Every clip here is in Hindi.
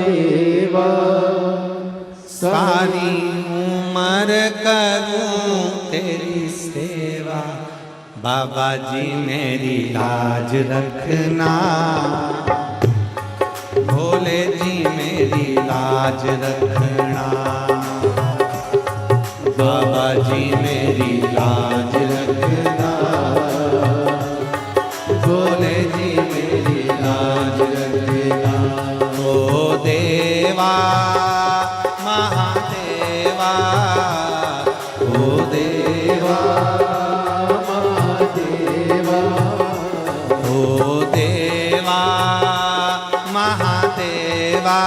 महादेवा। सारी उम्र करूं तेरी सेवा, बाबा जी मेरी लाज रखना, भोले जी मेरी लाज रखना, बाबा जी मेरी लाज रखना, भोले जी मेरी लाज रखना। ओ देवा महादेवा, ओ देवा महादेवा, ओ देवा महादेवा,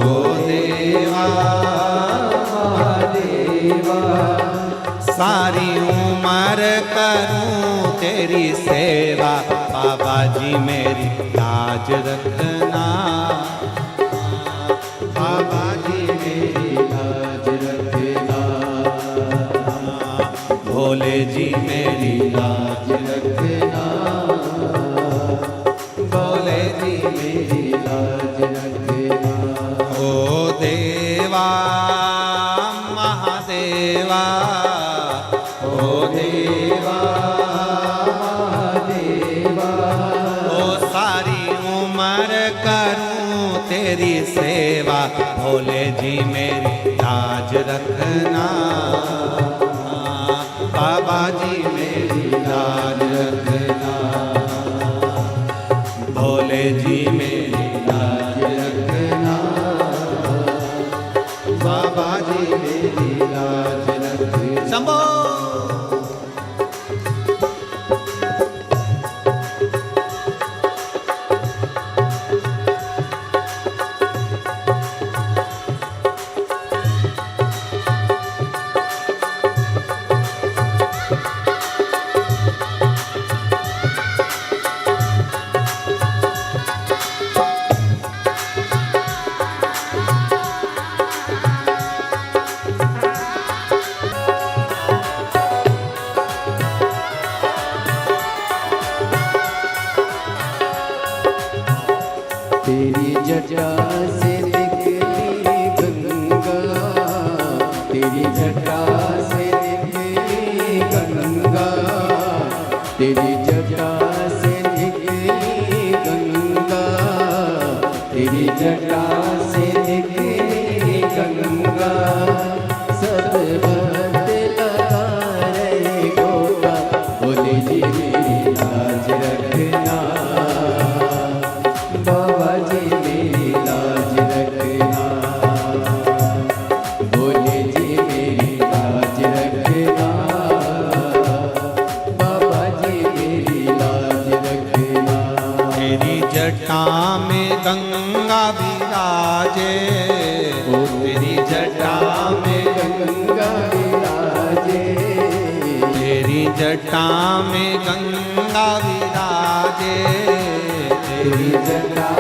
ओ देवा महादेवा। सारी उम्र करूं तेरी सेवा, बाबा जी मेरी लाज रखना, बाबा जी मेरी लाज रखना, भोले जी मेरी लाज रखना, भोले जी मेरी लाज रखना। ओ देवा महादेवा, ओ देवा महादेवा। ओ सारी उम्र करूं तेरी सेवा, भोले जी मेरी लाज रखना, बाबा जी मेरी लाज रखना, भोले जी मेरी लाज रखना, बाबा जी मेरी लाज रखना। शंभो तेरी जटा से निकली गंगा, तेरी जटा से निकली गंगा, तेरी जटा से निकली गंगा, तेरी जटा से निकली गंगा। सब भक्त लगा रहे गोता, भोले जी मेरी लाज रखना, बाबा जी मेरी लाज रखना, भोले जी मेरी लाज रखना, बाबा जी मेरी लाज रखना। तेरी जटा में गंगा विराजे, ओ तेरी जटा में गंगा विराजे, तेरी जटा में गंगा विराजे, तेरी जटा